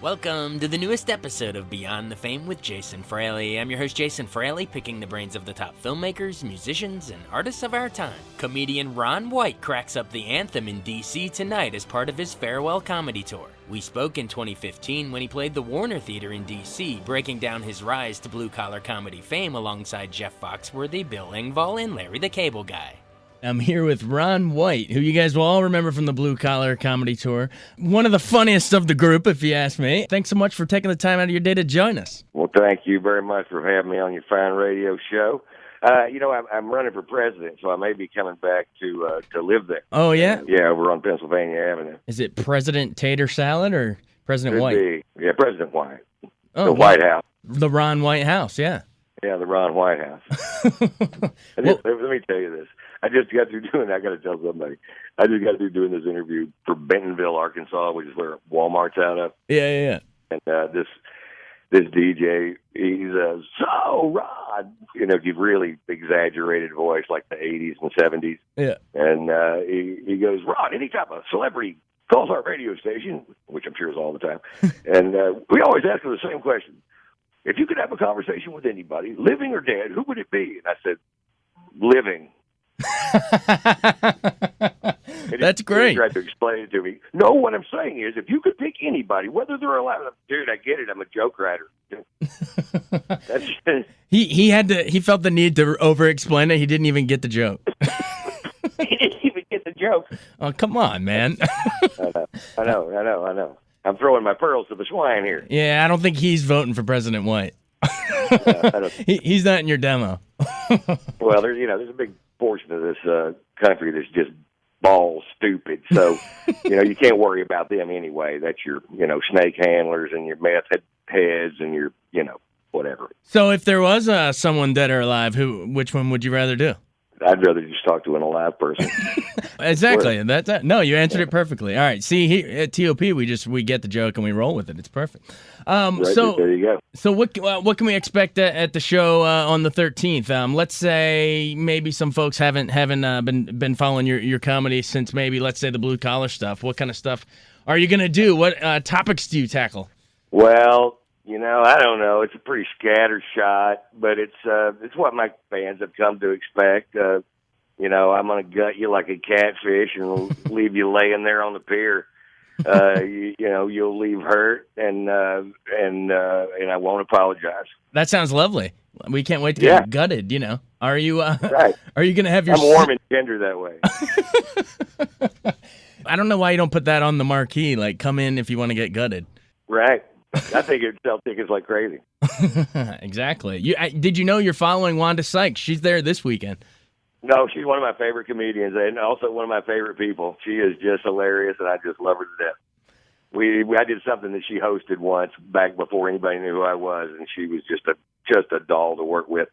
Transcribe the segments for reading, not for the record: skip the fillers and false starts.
Welcome to the newest episode of Beyond the Fame with Jason Fraley. I'm your host, Jason Fraley, picking the brains of the top filmmakers, musicians, and artists of our time. Comedian Ron White cracks up the Anthem in D.C. tonight as part of his farewell comedy tour. We spoke in 2015 when he played the Warner Theater in D.C., breaking down his rise to blue-collar comedy fame alongside Jeff Foxworthy, Bill Engvall, and Larry the Cable Guy. I'm here with Ron White, who you guys will all remember from the Blue Collar Comedy Tour. One of the funniest of the group, if you ask me. Thanks so much for taking the time out of your day to join us. Well, thank you very much for having me on your fine radio show. I'm running for president, so I may be coming back to live there. Oh, yeah? Yeah, over on Pennsylvania Avenue. Is it President Tater Salad or President Could White? be. Yeah, President White. Oh, the White House. The Ron White House, yeah. Yeah, the Ron White House. Let me tell you this. I just got through doing, I got to tell somebody, I just got through doing this interview for Bentonville, Arkansas, which is where Walmart's out of. Yeah. And this DJ, he's so Rod, he's really exaggerated voice like the 80s and 70s. Yeah. And he goes, Rod, anytime a celebrity calls our radio station, which I'm sure is all the time, and we always ask them the same question. If you could have a conversation with anybody, living or dead, who would it be? And I said, living. That's great. He tried to explain it to me. No, what I'm saying is, if you could pick anybody, whether they're alive, dude, I get it. I'm a joke writer. That's he felt the need to over-explain it. He didn't even get the joke. He didn't even get the joke. Oh, come on, man. I know. I'm throwing my pearls to the swine here. Yeah, I don't think he's voting for President White. He's not in your demo. Well, there's a big portion of this country that's just ball stupid. So, you can't worry about them anyway. That's your, snake handlers and your meth heads and your, whatever. So if there was someone dead or alive, which one would you rather do? I'd rather just talk to an alive person. Exactly. No, you answered it perfectly. All right. See, at TOP, we get the joke and we roll with it. It's perfect. So there you go. So what can we expect at the show on the 13th? Let's say maybe some folks haven't been following your comedy since maybe, let's say, the blue collar stuff. What kind of stuff are you gonna do? What topics do you tackle? Well, I don't know. It's a pretty scattershot, but it's what my fans have come to expect. I'm going to gut you like a catfish and leave you laying there on the pier. You'll leave hurt, and I won't apologize. That sounds lovely. We can't wait to get gutted. Are you? Right. Are you going to have your? I'm warm and tender that way. I don't know why you don't put that on the marquee. Like, come in if you want to get gutted. Right. I think it'd sell tickets like crazy. Exactly. Did you know you're following Wanda Sykes? She's there this weekend. No, she's one of my favorite comedians and also one of my favorite people. She is just hilarious, and I just love her to death. I did something that she hosted once back before anybody knew who I was, and she was just a doll to work with.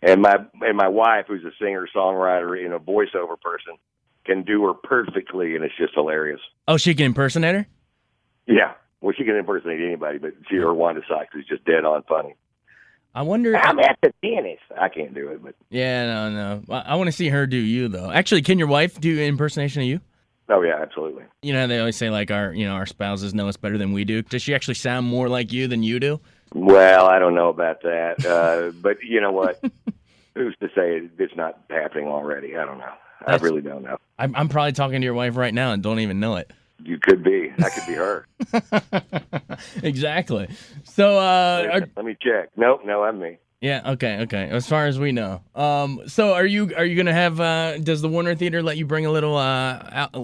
And my wife, who's a singer songwriter and a voiceover person, can do her perfectly, and it's just hilarious. Oh, she can impersonate her? Yeah. Well, she can impersonate anybody, but Wanda Sykes is just dead on funny. I wonder. I'm at the dentist. I can't do it, but yeah, no. I want to see her do you though. Actually, can your wife do impersonation of you? Oh yeah, absolutely. They always say like our spouses know us better than we do. Does she actually sound more like you than you do? Well, I don't know about that, but you know what? Who's to say it's not happening already? I don't know. I really don't know. I'm probably talking to your wife right now and don't even know it. You could be. I could be her. Exactly. So, let me check. Nope, no, I'm me. Yeah. Okay. As far as we know. So, are you gonna have? Does the Warner Theater let you bring a little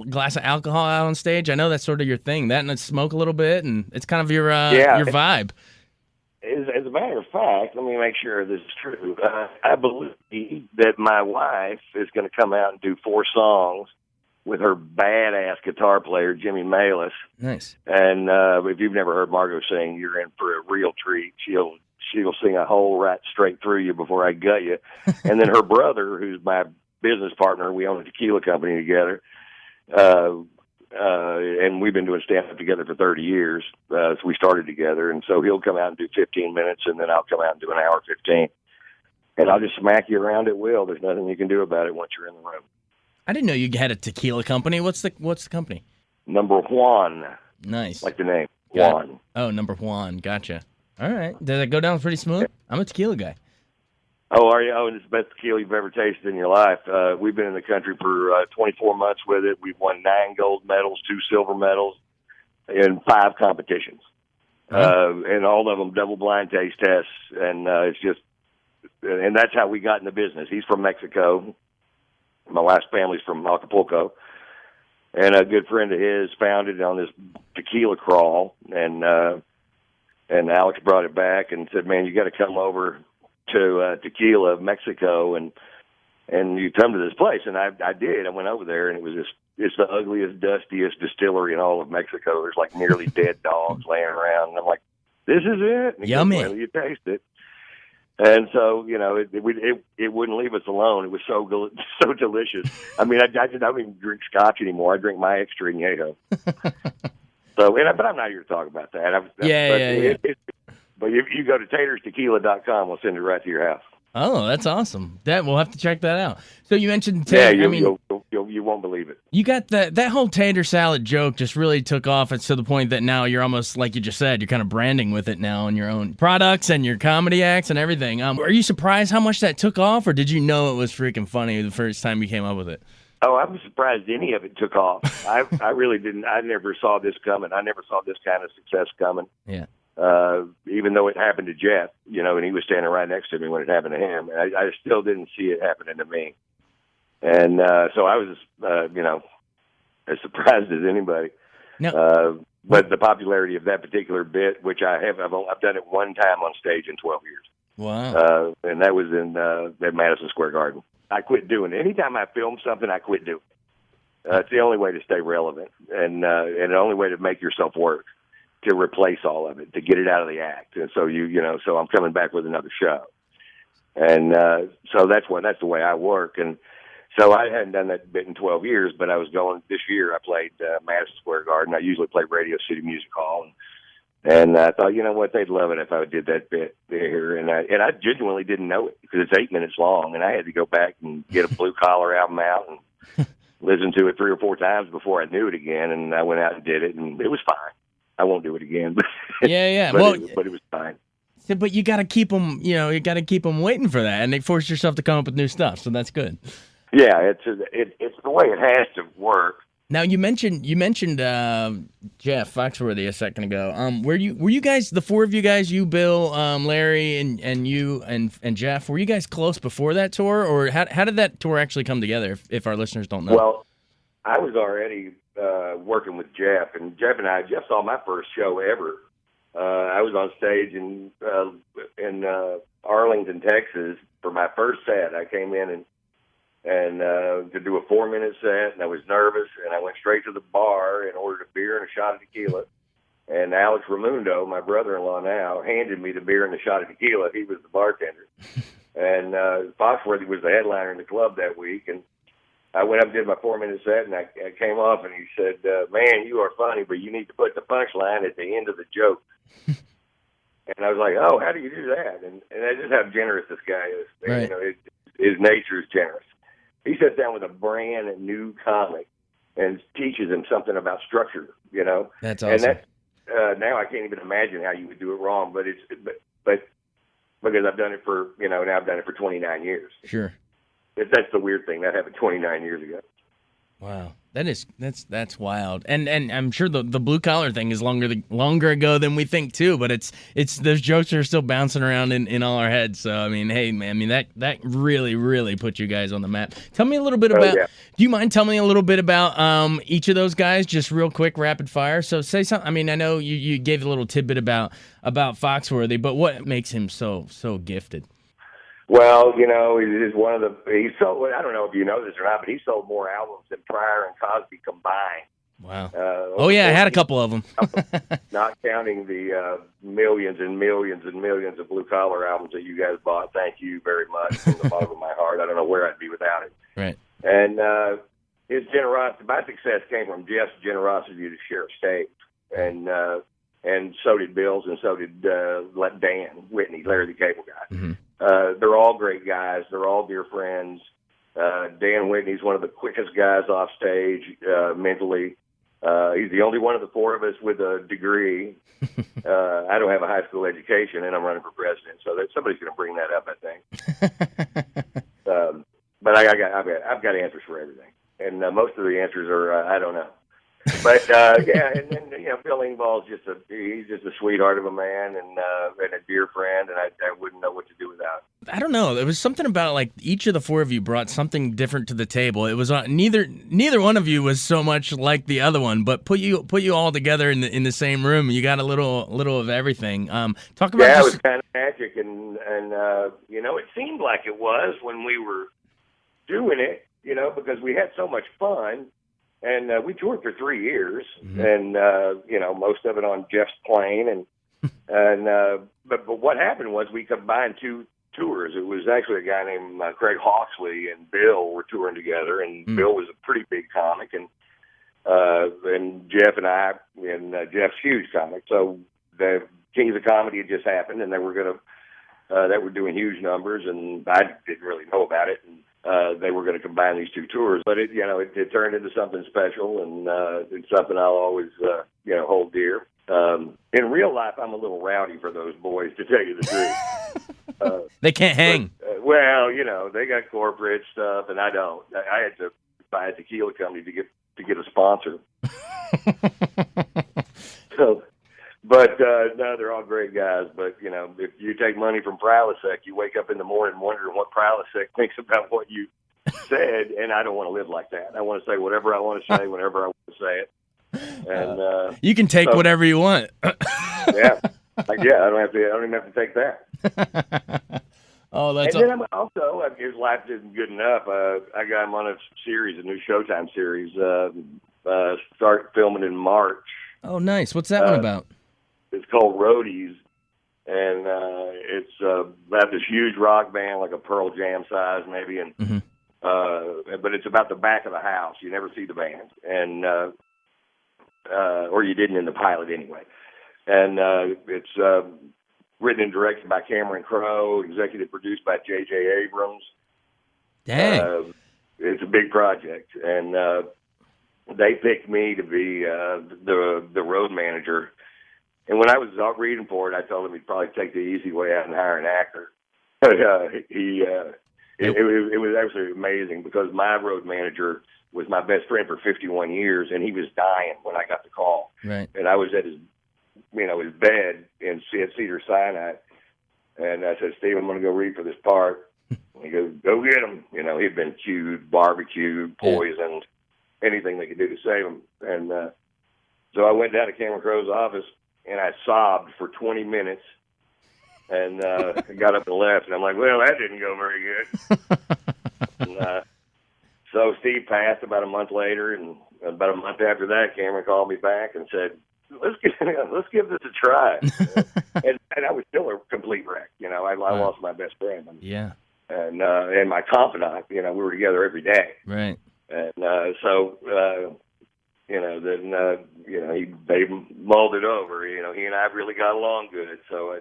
glass of alcohol out on stage? I know that's sort of your thing. That and smoke a little bit, and it's kind of your vibe. As a matter of fact, let me make sure this is true. I believe that my wife is going to come out and do 4 songs with her badass guitar player, Jimmy Malis. Nice. And if you've never heard Margot sing, you're in for a real treat. She'll sing a hole right straight through you before I gut you. And then her brother, who's my business partner, we own a tequila company together, and we've been doing stand-up together for 30 years. So we started together, and so he'll come out and do 15 minutes, and then I'll come out and do an hour 15. And I'll just smack you around at will. There's nothing you can do about it once you're in the room. I didn't know you had a tequila company. What's the company? Number One. Nice. Like the name. Juan. Oh, number Juan. Gotcha. All right. Did that go down pretty smooth? I'm a tequila guy. Oh, are you? Oh, and it's the best tequila you've ever tasted in your life. We've been in the country for 24 months with it. We've won 9 gold medals, 2 silver medals, in 5 competitions. And all of them double-blind taste tests. And it's just, and that's how we got in the business. He's from Mexico. My wife's family's from Acapulco. And a good friend of his found it on this tequila crawl. And Alex brought it back and said, man, you got to come over to Tequila, Mexico, and you come to this place. And I did. I went over there, and it was it's the ugliest, dustiest distillery in all of Mexico. There's like nearly dead dogs laying around. And I'm like, this is it? And Yummy. Goes, well, you taste it. And so, it wouldn't leave us alone. It was so delicious. I mean, I don't even drink scotch anymore. I drink my extra añejo. So, but I'm not here to talk about that. Yeah. But if you go to taterstequila.com, we'll send it right to your house. Oh, that's awesome. We'll have to check that out. So you mentioned you won't believe it. You got that whole tater salad joke just really took off. It's to the point that now you're almost, like you just said, you're kind of branding with it now in your own products and your comedy acts and everything. Are you surprised how much that took off, or did you know it was freaking funny the first time you came up with it? Oh, I was surprised any of it took off. I really didn't. I never saw this coming. I never saw this kind of success coming. Yeah. Even though it happened to Jeff, and he was standing right next to me when it happened to him, and I still didn't see it happening to me. And so I was, as surprised as anybody. No. But the popularity of that particular bit, which I've done it one time on stage in 12 years. Wow. And that was in at Madison Square Garden. I quit doing it. Anytime I film something, I quit doing it. It's the only way to stay relevant, and the only way to make yourself work, to replace all of it, to get it out of the act. And so so I'm coming back with another show. And so that's the way I work. And so I hadn't done that bit in 12 years, but I was going, this year I played Madison Square Garden. I usually play Radio City Music Hall. And I thought, you know what, they'd love it if I did that bit there. And I genuinely didn't know it, because it's 8 minutes long, and I had to go back and get a Blue Collar album out and listen to it 3 or 4 times before I knew it again. And I went out and did it, and it was fine. I won't do it again, but yeah. but it was fine. But you got to keep them, you got to keep them waiting for that, and they force yourself to come up with new stuff. So that's good. Yeah, it's the way it has to work. Now you mentioned Jeff Foxworthy a second ago. Were you guys, the 4 of you guys, you, Bill, Larry, and you and Jeff, were you guys close before that tour, or how did that tour actually come together? If our listeners don't know. Well, I was already working with Jeff, and Jeff saw my first show ever. I was on stage in Arlington, Texas for my first set. I came in and to do a 4-minute set, and I was nervous, and I went straight to the bar and ordered a beer and a shot of tequila. And Alex Raimundo, my brother-in-law now, handed me the beer and the shot of tequila. He was the bartender. And Foxworthy was the headliner in the club that week, and I went up and did my 4-minute set, and I came off, and he said, man, you are funny, but you need to put the punchline at the end of the joke. And I was like, oh, how do you do that? And that's just how generous this guy is. Right. His nature is generous. He sits down with a brand new comic and teaches him something about structure, That's awesome. And that, now I can't even imagine how you would do it wrong, but because I've done it for, now I've done it for 29 years. Sure. That's the weird thing. That happened 29 years ago. Wow, that's wild. And I'm sure the blue collar thing is longer ago than we think too. But it's those jokes are still bouncing around in all our heads. So I mean, hey man, that really put you guys on the map. Tell me a little bit about. Do you mind telling me a little bit about each of those guys, just real quick, rapid fire? So say something. I mean, I know you gave a little tidbit about Foxworthy, but what makes him so gifted? Well, he's one of he sold, I don't know if you know this or not, but he sold more albums than Pryor and Cosby combined. Wow. I had a couple of them. Not counting the millions and millions and millions of Blue Collar albums that you guys bought. Thank you very much from the bottom of my heart. I don't know where I'd be without it. Right. And his generosity, my success came from Jeff's generosity to share a stage. And so did Bill's, and so did Dan Whitney, Larry the Cable Guy. Mm-hmm. They're all great guys. They're all dear friends. Dan Whitney's one of the quickest guys off stage mentally. He's the only one of the four of us with a degree. I don't have a high school education, and I'm running for president, so somebody's going to bring that up, I think. But I've got answers for everything, and most of the answers are I don't know. But yeah, and then Bill Engvall's he's just a sweetheart of a man and a dear friend, and I wouldn't know what to do without him. I don't know. There was something about like each of the four of you brought something different to the table. It was neither one of you was so much like the other one, but put you all together in the same room. You got a little of everything. Talk about it was kind of magic, and it seemed like it was when we were doing it, because we had so much fun. And we toured for 3 years, and most of it on Jeff's plane, but what happened was we combined two tours. It was actually a guy named Craig Hawksley and Bill were touring together, and Bill was a pretty big comic, and Jeff and I, and Jeff's huge comic. So the Kings of Comedy had just happened, and they were doing huge numbers, and I didn't really know about it. And they were going to combine these two tours, but it turned into something special, and it's something I'll always hold dear. In real life, I'm a little rowdy for those boys, to tell you the truth. They can't hang. But, they got corporate stuff, and I don't. I had to buy a tequila company to get a sponsor. So. But no, they're all great guys. But if you take money from Fraley, you wake up in the morning wondering what Fraley thinks about what you said, and I don't want to live like that. I want to say whatever I want to say whenever I want to say it. And you can take whatever you want. Yeah, I don't even have to take that. Oh, that's. And then I'm also, his life isn't good enough. I got him on a new Showtime series. Start filming in March. Oh, nice. What's that one about? It's called Roadies, and it's about this huge rock band, like a Pearl Jam size maybe, and but it's about the back of the house. You never see the band, and or you didn't in the pilot anyway. And it's written and directed by Cameron Crowe, executive produced by J.J. Abrams. Dang. It's a big project, and they picked me to be the road manager. And when I was reading for it, I told him he'd probably take the easy way out and hire an actor. But it was actually amazing because my road manager was my best friend for 51 years, and he was dying when I got the call. Right. And I was at his bed in Cedar Sinai, and I said, "Steve, I'm going to go read for this part." And he goes, "Go get him." He'd been chewed, barbecued, poisoned, anything they could do to save him. And so I went down to Cameron Crowe's office, and I sobbed for 20 minutes, and got up and left. And I'm like, well, that didn't go very good. And, so Steve passed about a month later, and about a month after that, Cameron called me back and said, let's give this a try. and I was still a complete wreck. I lost my best friend. Yeah. And my confidant, we were together every day. Right. And they mulled it over. He and I really got along good. So,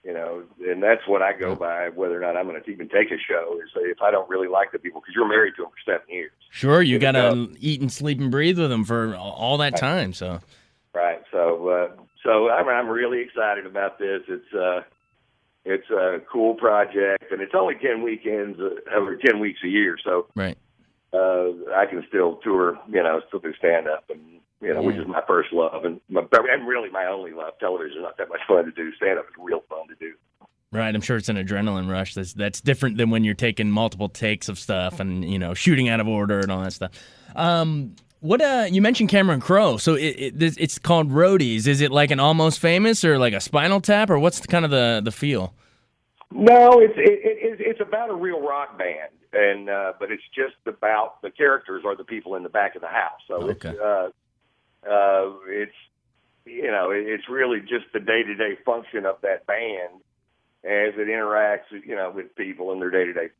and that's what I go by, whether or not I'm going to even take a show, is if I don't really like the people, because you're married to them for 7 years. Sure, you got to eat and sleep and breathe with them for all that time. So, right. So I'm really excited about this. It's a cool project, and it's only 10 weekends over 10 weeks a year. So, right. I can still tour, still do stand-up, and, which is my first love, and really my only love. Television is not that much fun to do. Stand-up is real fun to do. Right, I'm sure it's an adrenaline rush. That's different than when you're taking multiple takes of stuff and, shooting out of order and all that stuff. What you mentioned Cameron Crowe, so it's called Roadies. Is it like an Almost Famous or like a Spinal Tap, or what's kind of the feel? No, it's about a real rock band. And but it's just about the characters are the people in the back of the house. So okay. It's really just the day-to-day function of that band as it interacts, with people in their day-to-day,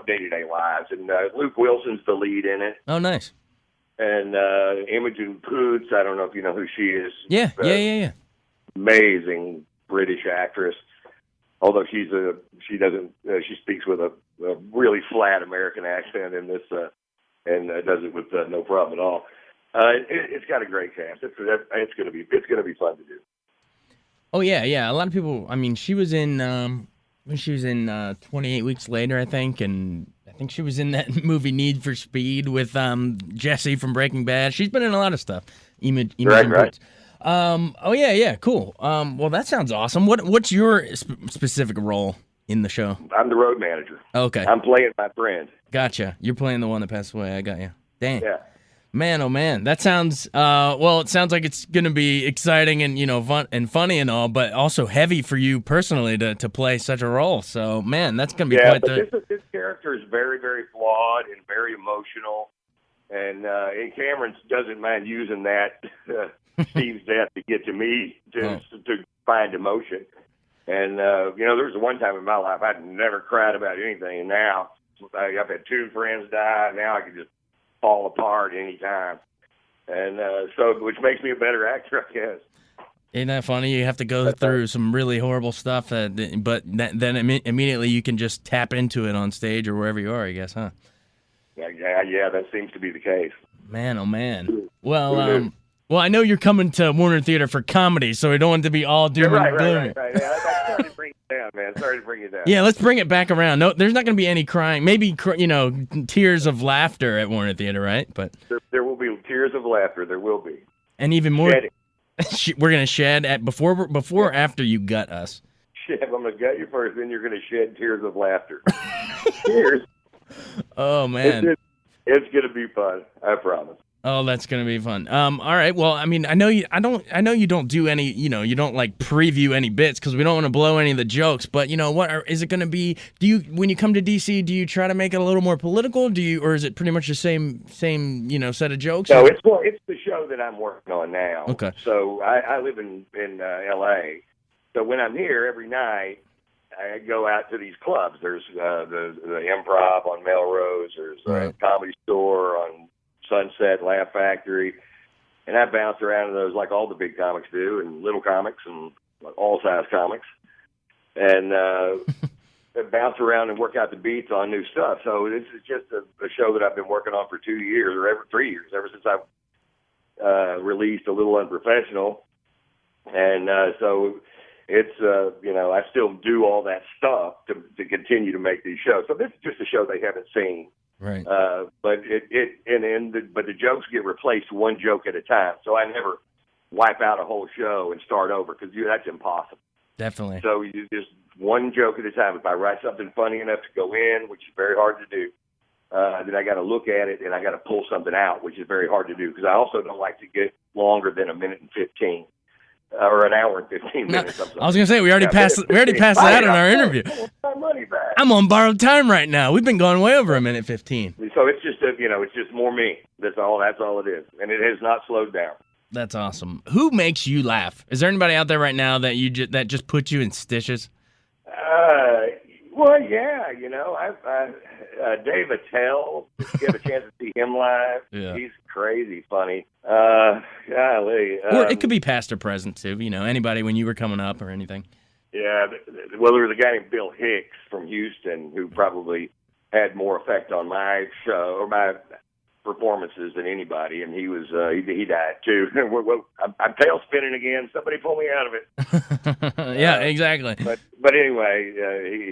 day-to-day lives. And Luke Wilson's the lead in it. Oh, nice. And Imogen Poots, I don't know if you know who she is. Yeah. Amazing British actress. Although she speaks with a really flat American accent in this, and does it with no problem at all. It's got a great cast. It's going to be fun to do. Oh yeah. A lot of people. I mean, she was in 28 Weeks Later, I think, and I think she was in that movie Need for Speed with Jesse from Breaking Bad. She's been in a lot of stuff. Right. Oh yeah, cool. Well, that sounds awesome. What's your specific role in the show? I'm the road manager. Okay, I'm playing my friend. gotcha. You're playing the one that passed away. I got you. Dang. Yeah. Man, oh man, that sounds. Well, it sounds like it's gonna be exciting and fun and funny and all, but also heavy for you personally to play such a role. So, man, that's gonna be quite the. This character is very, very flawed and very emotional, and Cameron doesn't mind using that Steve's death to get to me to find emotion. And there was one time in my life I'd never cried about anything, and now I've had 2 friends die. Now I can just fall apart anytime, and which makes me a better actor, I guess. Isn't that funny? You have to go through some really horrible stuff, but then immediately you can just tap into it on stage or wherever you are, I guess, huh? Yeah, that seems to be the case. Man, oh man. Well, I know you're coming to Warner Theater for comedy, so we don't want it to be all doom and gloom. Right. Yeah, I started to bring it down, man. Sorry to bring it down. Yeah, let's bring it back around. No, there's not going to be any crying. Maybe tears of laughter at Warner Theater, right? But there will be tears of laughter. There will be, and even more. Shedding. We're going to shed at before or after you gut us. I'm going to gut you first, then you're going to shed tears of laughter. Tears. Oh man, it's going to be fun. I promise. Oh, that's gonna be fun. All right. Well, I mean, I know you don't do any, you don't like preview any bits because we don't want to blow any of the jokes. But is it gonna be? When you come to DC, do you try to make it a little more political? Or is it pretty much the same set of jokes? No, it's the show that I'm working on now. Okay. So I live in L.A. So when I'm here every night, I go out to these clubs. There's the Improv on Melrose. There's a Comedy Store on Sunset, Laugh Factory, and I bounce around to those like all the big comics do, and little comics and all size comics, and bounce around and work out the beats on new stuff. So this is just a show that I've been working on for 2 years or 3 years, ever since I've released A Little Unprofessional, and so it's I still do all that stuff to continue to make these shows. So this is just a show they haven't seen. Right. But the jokes get replaced one joke at a time. So I never wipe out a whole show and start over because that's impossible. Definitely. So you just one joke at a time. If I write something funny enough to go in, which is very hard to do, then I got to look at it and I got to pull something out, which is very hard to do because I also don't like to get longer than 1:15. Or an hour and 15 minutes. I was gonna say we already passed that in our interview. My money back. I'm on borrowed time right now. We've been going way over 1:15. So it's just it's just more me. That's all it is, and it has not slowed down. That's awesome. Who makes you laugh? Is there anybody out there right now that that just puts you in stitches? Well, yeah, Dave Attell. Get a chance to see him live. Yeah. He's crazy funny. Golly. Or it could be past or present too. Anybody when you were coming up or anything. Yeah. Well, there was a guy named Bill Hicks from Houston who probably had more effect on my show or my performances than anybody, and he was he died too. I'm tail spinning again. Somebody pull me out of it. Yeah, exactly. But anyway,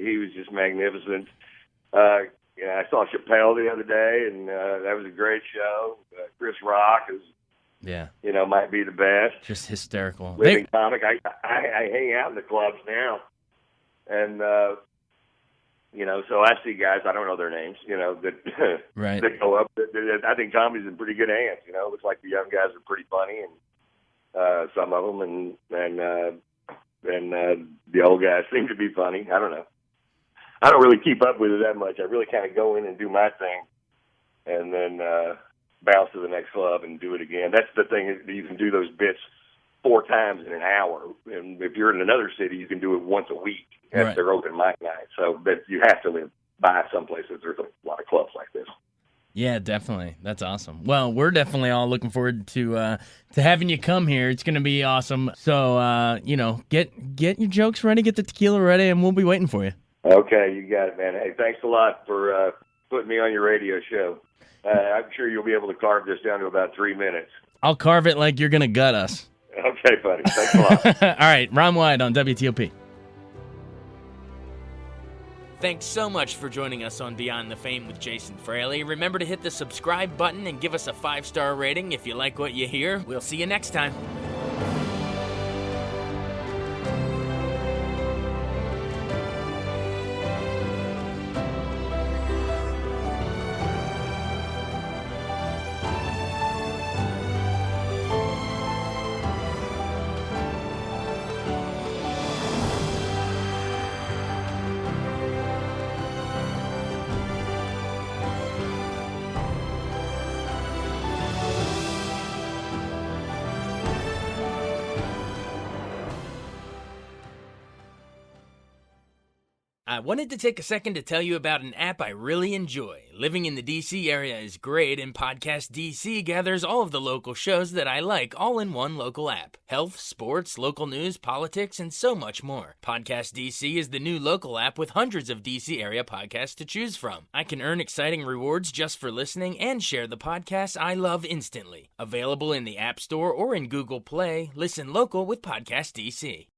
he was just magnificent. I saw Chappelle the other day, and that was a great show. Chris Rock is, might be the best. Just hysterical. Living comic. I hang out in the clubs now, and so I see guys, I don't know their names, that right. that go up. I think comedy's in pretty good hands. Looks like the young guys are pretty funny, and some of them, and the old guys seem to be funny. I don't know. I don't really keep up with it that much. I really kind of go in and do my thing, and then bounce to the next club and do it again. That's the thing. You can do those bits 4 times in an hour, and if you're in another city, you can do it once a week at their open mic night. So that you have to live by some places. There's a lot of clubs like this. Yeah, definitely. That's awesome. Well, we're definitely all looking forward to having you come here. It's going to be awesome. So, get your jokes ready, get the tequila ready, and we'll be waiting for you. Okay, you got it, man. Hey, thanks a lot for putting me on your radio show. I'm sure you'll be able to carve this down to about 3 minutes. I'll carve it like you're going to gut us. Okay, buddy. Thanks a lot. All right, Ron White on WTOP. Thanks so much for joining us on Beyond the Fame with Jason Fraley. Remember to hit the subscribe button and give us a 5-star rating if you like what you hear. We'll see you next time. I wanted to take a second to tell you about an app I really enjoy. Living in the D.C. area is great, and Podcast D.C. gathers all of the local shows that I like all in one local app. Health, sports, local news, politics, and so much more. Podcast D.C. is the new local app with hundreds of D.C. area podcasts to choose from. I can earn exciting rewards just for listening and share the podcasts I love instantly. Available in the App Store or in Google Play, listen local with Podcast D.C.